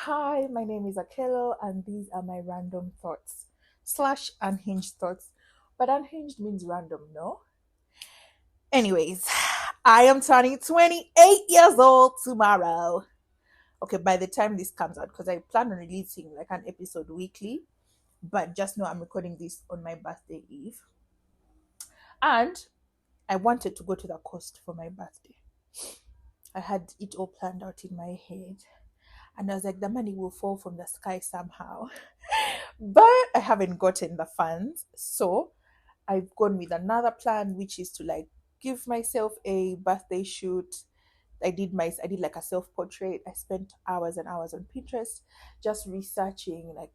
Hi, my name is Akelo, and these are my random thoughts slash unhinged thoughts. But unhinged means random, no? Anyways, I am turning 28 years old tomorrow. Okay, by the time this comes out, because I plan on releasing like an episode weekly, but just know I'm recording this on my birthday eve. And I wanted to go to the coast for my birthday. I had it all planned out in my head. And I was like, the money will fall from the sky somehow. But I haven't gotten the funds. So I've gone with another plan, which is to like give myself a birthday shoot. I did like a self-portrait. I spent hours and hours on Pinterest just researching like,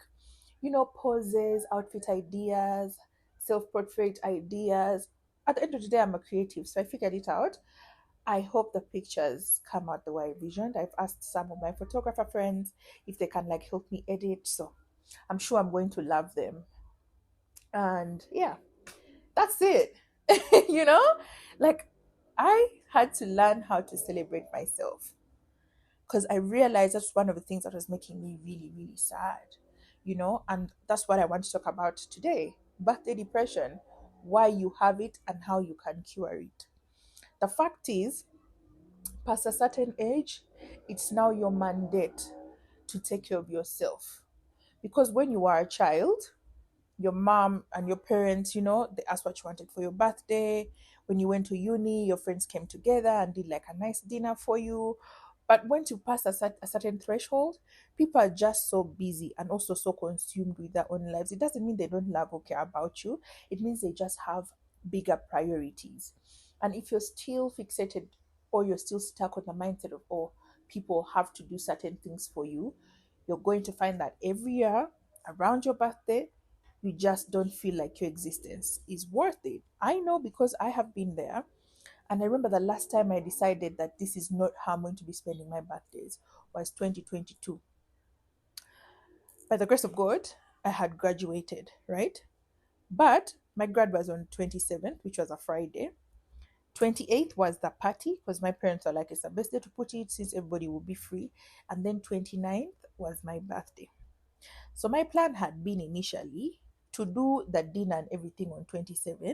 poses, outfit ideas, self-portrait ideas. At the end of the day, I'm a creative, so I figured it out. I hope the pictures come out the way I visioned. I've asked some of my photographer friends if they can like help me edit, so I'm sure I'm going to love them. And yeah, that's it. you know, like I had to learn how to celebrate myself because I realized that's one of the things that was making me really, really sad, and that's what I want to talk about today: birthday depression, why you have it, and how you can cure it. The fact is, past a certain age, it's now your mandate to take care of yourself. Because when you are a child, your mom and your parents, they asked what you wanted for your birthday. When you went to uni, your friends came together and did like a nice dinner for you. But once you pass a certain threshold, people are just so busy and also so consumed with their own lives. It doesn't mean they don't love or care about you. It means they just have bigger priorities. And if you're still fixated or you're still stuck on the mindset of, oh, people have to do certain things for you, you're going to find that every year around your birthday, you just don't feel like your existence is worth it. I know because I have been there. And I remember the last time I decided that this is not how I'm going to be spending my birthdays was 2022. By the grace of God, I had graduated, right? But my grad was on 27th, which was a Friday. 28th was the party because my parents were like, it's the best day to put it since everybody will be free. And then 29th was my birthday. So my plan had been initially to do the dinner and everything on 27th.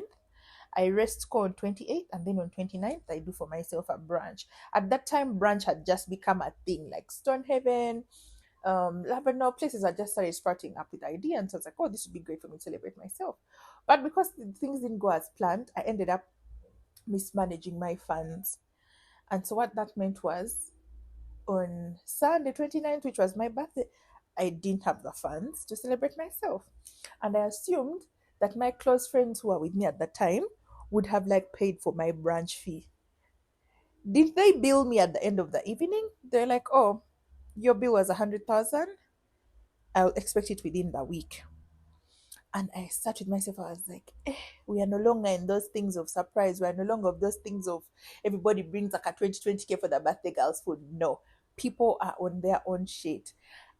I rest call on 28th, and then on 29th I do for myself a brunch. At that time, brunch had just become a thing, like Stonehaven, Lebanon, places are just started sprouting up with ideas. And so I was like, oh, this would be great for me to celebrate myself. But because things didn't go as planned, I ended up mismanaging my funds. And so what that meant was on Sunday 29th, which was my birthday, I didn't have the funds to celebrate myself. And I assumed that my close friends who were with me at that time would have like paid for my brunch fee. Did they bill me at the end of the evening? They're like, oh, your bill was 100,000. I'll expect it within the week. And I sat with myself. I was like, we are no longer in those things of surprise. We are no longer of those things of everybody brings like a 2020K for the birthday girl's food. No, people are on their own shit.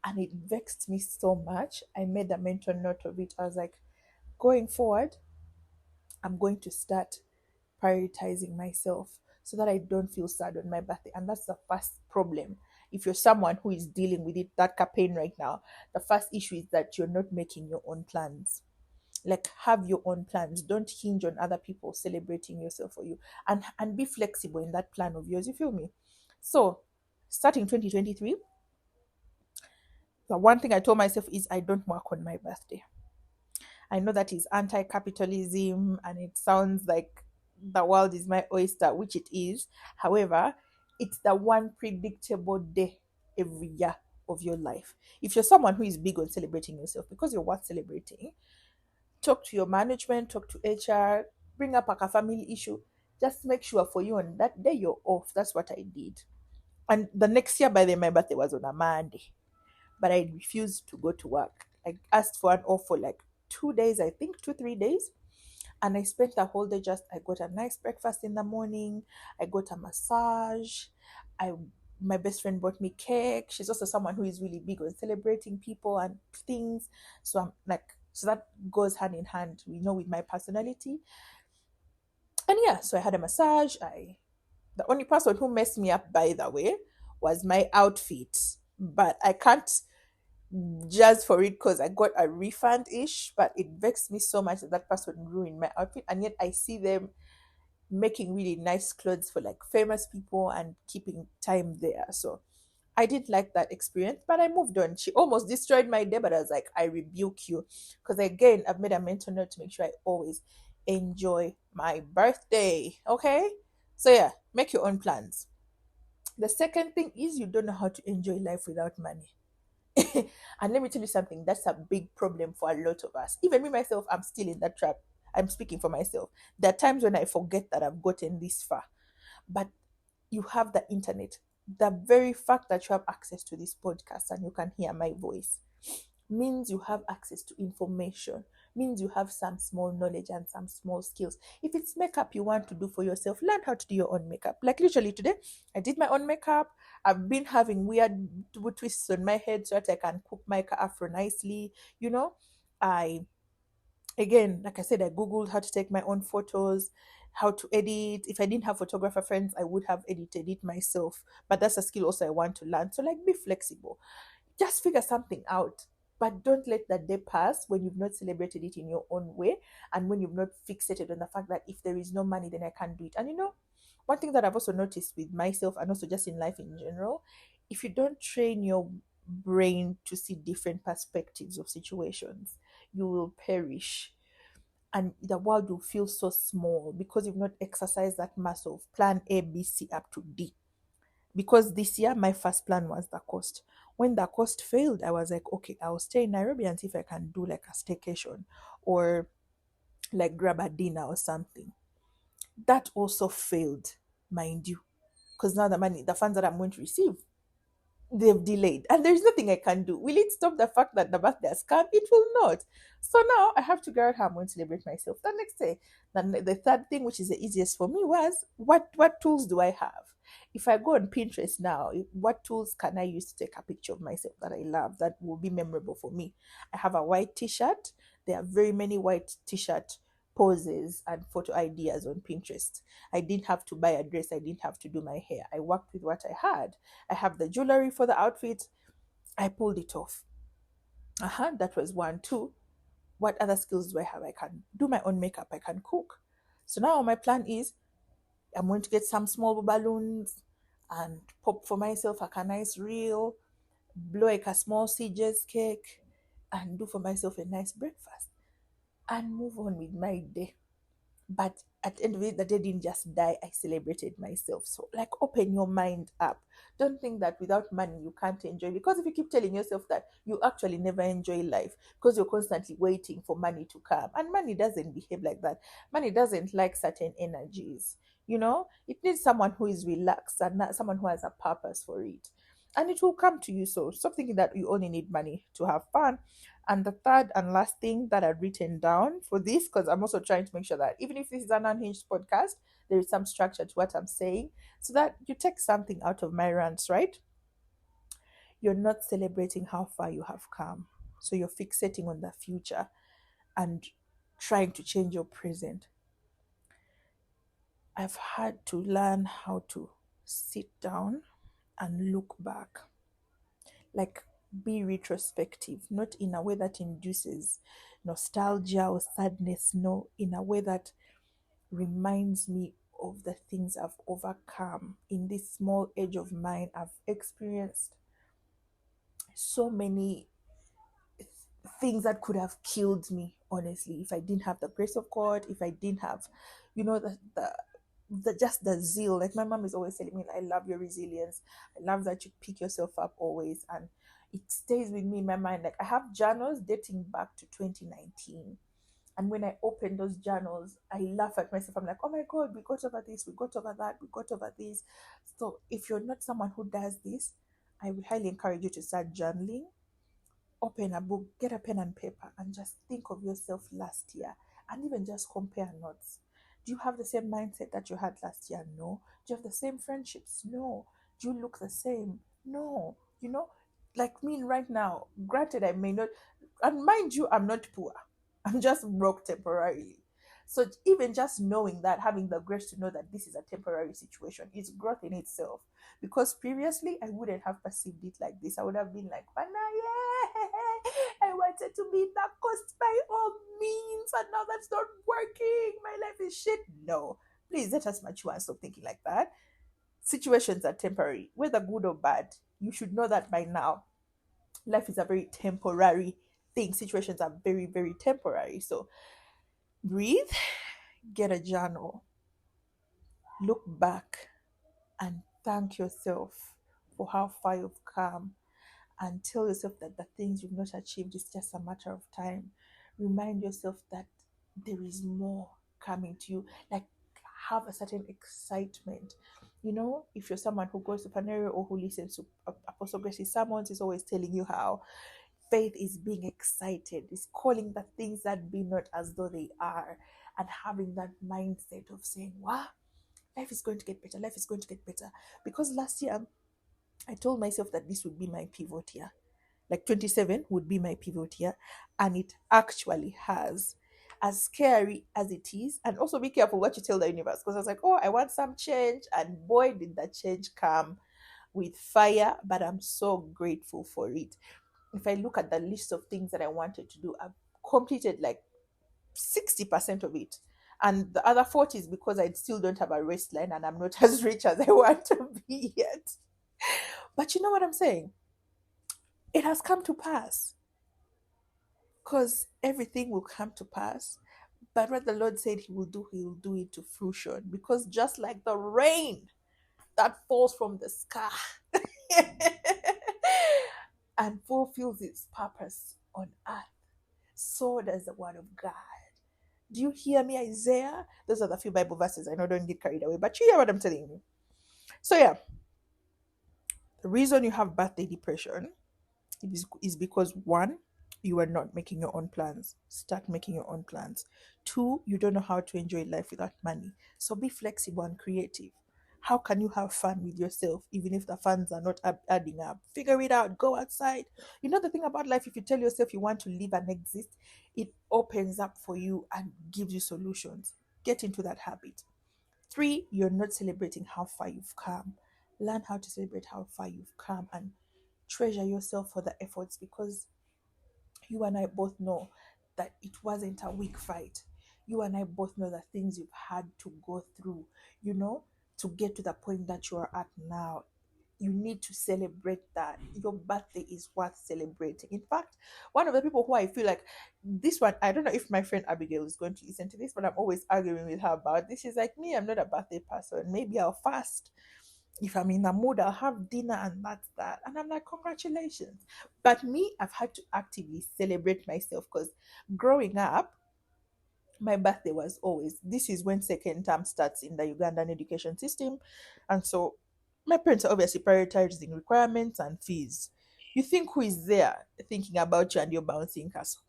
And it vexed me so much. I made a mental note of it. I was like, going forward, I'm going to start prioritizing myself so that I don't feel sad on my birthday. And that's the first problem. If you're someone who is dealing with it, that campaign right now, the first issue is that you're not making your own plans. Like, have your own plans. Don't hinge on other people celebrating yourself for you, and be flexible in that plan of yours. You feel me? So starting 2023, the one thing I told myself is I don't work on my birthday. I know that is anti-capitalism and it sounds like the world is my oyster, which it is. However, it's the one predictable day every year of your life. If you're someone who is big on celebrating yourself because you're worth celebrating, talk to your management, talk to HR, bring up like a family issue. Just make sure for you on that day you're off. That's what I did. And the next year, by then, my birthday was on a Monday, but I refused to go to work. I asked for an off for like 2 days, I think, 2, 3 days. And I spent the whole day I got a nice breakfast in the morning. I got a massage. I My best friend bought me cake. She's also someone who is really big on celebrating people and things. So I'm like, so that goes hand in hand, with my personality. And yeah, so I had a massage. The only person who messed me up, by the way, was my outfit. but I can't judge for it because I got a refund ish. But it vexed me so much that that person ruined my outfit, and yet I see them making really nice clothes for like famous people and keeping time there. So I didn't like that experience, but I moved on. She almost destroyed my day, but I was like, I rebuke you. Because again, I've made a mental note to make sure I always enjoy my birthday. Okay? So yeah, make your own plans. The second thing is you don't know how to enjoy life without money. And let me tell you something, that's a big problem for a lot of us. Even me myself, I'm still in that trap. I'm speaking for myself. There are times when I forget that I've gotten this far. But you have the internet. The very fact that you have access to this podcast and you can hear my voice means you have access to information, means you have some small knowledge and some small skills. If it's makeup you want to do for yourself, learn how to do your own makeup. Like literally today, I did my own makeup. I've been having weird twists on my head so that I can cook my afro nicely. You know, I again, like I said, I googled how to take my own photos, how to edit. If I didn't have photographer friends, I would have edited it myself, but that's a skill also I want to learn. So like, be flexible, just figure something out, but don't let that day pass when you've not celebrated it in your own way, and when you've not fixated on the fact that if there is no money then I can't do it. And you know, one thing that I've also noticed with myself and also just in life in general, if you don't train your brain to see different perspectives of situations, you will perish, and the world will feel so small because you've not exercised that muscle of plan A, B, C up to D. Because this year my first plan was the coast. When the coast failed, I was like, okay, I'll stay in Nairobi and see if I can do like a staycation or like grab a dinner or something. That also failed, mind you, because now the money, the funds that I'm going to receive, they've delayed and there's nothing I can do. Will it stop the fact that the birthday has come? It will not. So now I have to figure out how I'm going to celebrate myself the next day. Then the third thing, which is the easiest for me, was what tools do I have? If I go on Pinterest now, what tools can I use to take a picture of myself that I love that will be memorable for me? I have a white t-shirt. There are very many white t-shirt poses and photo ideas on Pinterest. I didn't have to buy a dress, I didn't have to do my hair. I worked with what I had. I have the jewelry for the outfit. I pulled it off. That was one. Two, what other skills do I have? I can do my own makeup. I can cook. So now my plan is I'm going to get some small balloons and pop for myself like a nice reel, blow like a small CJ's cake, and do for myself a nice breakfast and move on with my day. But at the end of it, the day didn't just die. I celebrated myself. So, like, open your mind up. Don't think that without money you can't enjoy. Because if you keep telling yourself that, you actually never enjoy life because you're constantly waiting for money to come. And money doesn't behave like that. Money doesn't like certain energies. You know, it needs someone who is relaxed and not someone who has a purpose for it. And it will come to you. So, stop thinking that you only need money to have fun. And the third and last thing that I've written down for this, because I'm also trying to make sure that even if this is an unhinged podcast, there is some structure to what I'm saying so that you take something out of my rants, right? You're not celebrating how far you have come. So you're fixating on the future and trying to change your present. I've had to learn how to sit down and look back, like be retrospective, not in a way that induces nostalgia or sadness, no, in a way that reminds me of the things I've overcome in this small age of mine. I've experienced so many things that could have killed me, honestly, if I didn't have the grace of God, if I didn't have, the just the zeal. Like my mom is always telling me, I love your resilience. I love that you pick yourself up always. And it stays with me in my mind. Like I have journals dating back to 2019. And when I open those journals, I laugh at myself. I'm like, oh my God, we got over this, we got over that, we got over this. So if you're not someone who does this, I would highly encourage you to start journaling. Open a book, get a pen and paper, and just think of yourself last year and even just compare notes. Do you have the same mindset that you had last year? No. Do you have the same friendships? No. Do you look the same? No. You know, like me right now, granted, I may not, and mind you, I'm not poor, I'm just broke temporarily. So even just knowing that, having the grace to know that this is a temporary situation, is growth in itself. Because previously I wouldn't have perceived it like this. I would have been like, "Mana, yeah, I wanted to be in that coast by all means, and now that's not working. My life is shit." No, please let us mature and stop thinking like that. Situations are temporary, whether good or bad. You should know that by now. Life is a very temporary thing. Situations are very, very temporary. So breathe, get a journal, look back, and thank yourself for how far you've come, and tell yourself that the things you've not achieved is just a matter of time. Remind yourself that there is more coming to you. Like, have a certain excitement. If you're someone who goes to Panera or who listens to Apostle Gracie Sermons, is always telling you how faith is being excited, is calling the things that be not as though they are, and having that mindset of saying, wow, life is going to get better, life is going to get better. Because last year I told myself that this would be my pivot year. Like 27 would be my pivot year, and it actually has. As scary as it is, and also be careful what you tell the universe, because I was like, oh, I want some change, and boy, did that change come with fire. But I'm so grateful for it. If I look at the list of things that I wanted to do, I've completed like 60% of it. And the other 40 is because I still don't have a waistline and I'm not as rich as I want to be yet. But you know what I'm saying? It has come to pass, because everything will come to pass. But what the Lord said He will do it to fruition. Because just like the rain that falls from the sky and fulfills its purpose on earth, so does the word of God. Do you hear me, Isaiah? Those are the few Bible verses. I know, don't get carried away, but you hear what I'm telling you. So, yeah, the reason you have birthday depression is because one, you are not making your own plans. Start making your own plans. Two, you don't know how to enjoy life without money. So be flexible and creative. How can you have fun with yourself even if the funds are not adding up? Figure it out. Go outside. The thing about life, if you tell yourself you want to live and exist, it opens up for you and gives you solutions. Get into that habit. Three, you're not celebrating how far you've come. Learn how to celebrate how far you've come and treasure yourself for the efforts, because you and I both know that it wasn't a weak fight. You and I both know the things you've had to go through, to get to the point that you are at now. You need to celebrate that. Your birthday is worth celebrating. In fact, one of the people who I feel like, this one, I don't know if my friend Abigail is going to listen to this, but I'm always arguing with her about this. She's like, me, I'm not a birthday person. Maybe I'll fast. If I'm in a mood, I'll have dinner, and that's that. And I'm like, congratulations. But me, I've had to actively celebrate myself, because growing up, my birthday was always, this is when second term starts in the Ugandan education system. And so my parents are obviously prioritizing requirements and fees. You think who is there thinking about you and your bouncing castle?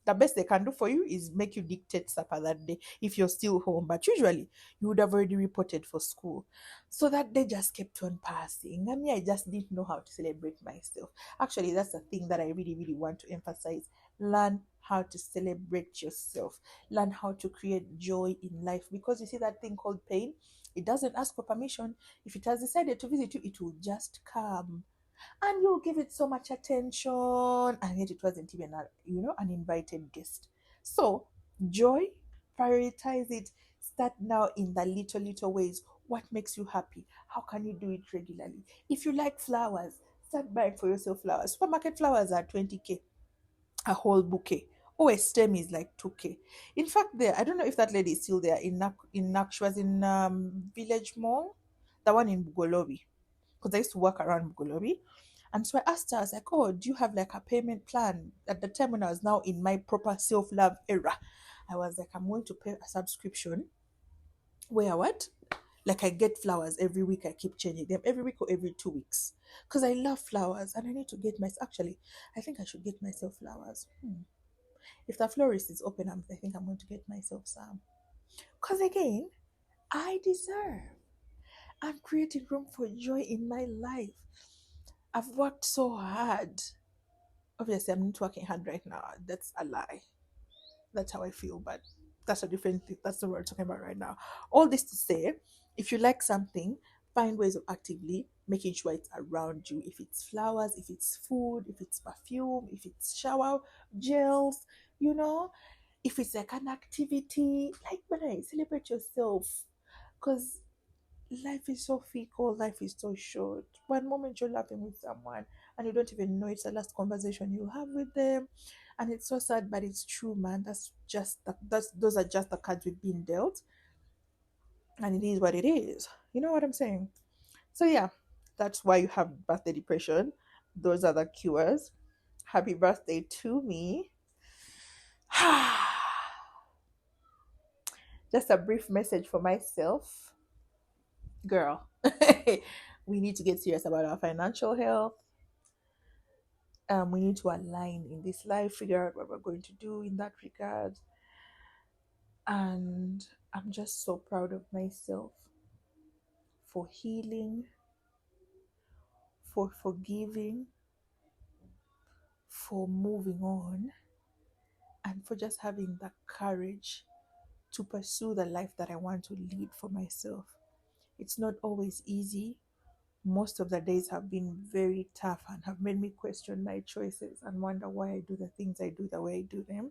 The best they can do for you is make you dictate supper that day if you're still home. But usually you would have already reported for school. So that day just kept on passing. I mean, I just didn't know how to celebrate myself. Actually, that's the thing that I really, really want to emphasize. Learn how to celebrate yourself. Learn how to create joy in life. Because you see that thing called pain, it doesn't ask for permission. If it has decided to visit you, it will just come, and you'll give it so much attention, and yet it wasn't even an invited guest. So joy, prioritize it. Start now in the little ways. What makes you happy? How can you do it regularly? If you like flowers, start buying for yourself flowers. Supermarket flowers are 20k a whole bouquet. Oh, a stem is like 2k. In fact, I don't know if that lady is still there she was in Village Mall, the one in Bugolobi, because I used to work around Bugolobi. And so I asked her, I was like, oh, do you have like a payment plan? At the time when I was now in my proper self-love era, I was like, I'm going to pay a subscription where what? Like I get flowers every week. I keep changing them every week or every 2 weeks. Because I love flowers and I need to get myself, actually, I think I should get myself flowers. If the florist is open, I think I'm going to get myself some. Because again, I deserve. I'm creating room for joy in my life. I've worked so hard. Obviously, I'm not working hard right now. That's a lie. That's how I feel. But That's a different thing. That's not what we're talking about right now. All this to say, if you like something, find ways of actively making sure it's around you. If it's flowers, if it's food, if it's perfume, if it's shower gels, you know, if it's like an activity, like, but hey, celebrate yourself. Because life is so fickle, life is so short. One moment you're laughing with someone and you don't even know it's the last conversation you have with them. And it's so sad, but it's true, man. That's those are just the cards we've been dealt, and it is what it is. You know what I'm saying? So yeah, that's why you have birthday depression. Those are the cures. Happy birthday to me. Just a brief message for myself. Girl, we need to get serious about our financial health. We need to align in this life, figure out what we're going to do in that regard. And I'm just so proud of myself for healing, for forgiving, for moving on, and for just having the courage to pursue the life that I want to lead for myself. It's not always easy. Most of the days have been very tough and have made me question my choices and wonder why I do the things I do the way I do them.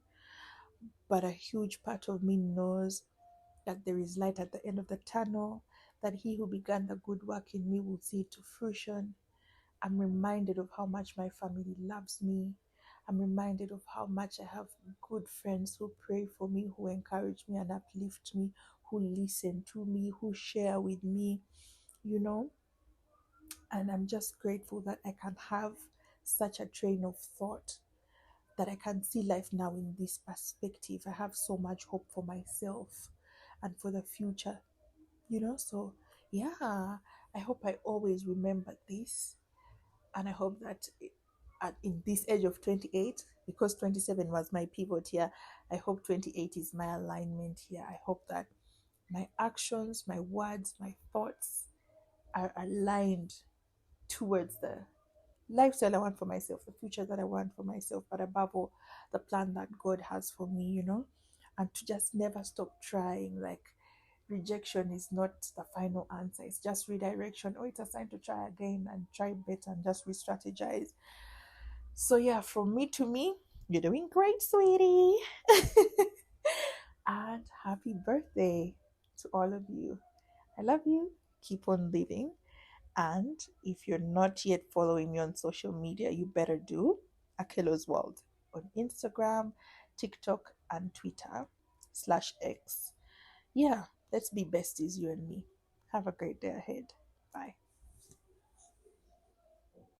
But a huge part of me knows that there is light at the end of the tunnel, that he who began the good work in me will see it to fruition. I'm reminded of how much my family loves me. I'm reminded of how much I have good friends who pray for me, who encourage me and uplift me, who listen to me, who share with me, you know. And I'm just grateful that I can have such a train of thought, that I can see life now in this perspective. I have so much hope for myself and for the future, you know. So, yeah, I hope I always remember this. And I hope that in this age of 28, because 27 was my pivot year, I hope 28 is my alignment here. I hope that my actions, my words, my thoughts are aligned towards the lifestyle I want for myself, the future that I want for myself, but above all, the plan that God has for me, you know, and to just never stop trying. Like, rejection is not the final answer, it's just redirection. Oh, it's a sign to try again and try better and just re strategize. So, yeah, from me to me, you're doing great, sweetie. And happy birthday to all of you. I love you. Keep on living. And if you're not yet following me on social media, you better do. Akelo's World on Instagram, TikTok, and Twitter /X. Yeah, let's be besties, you and me. Have a great day ahead. Bye.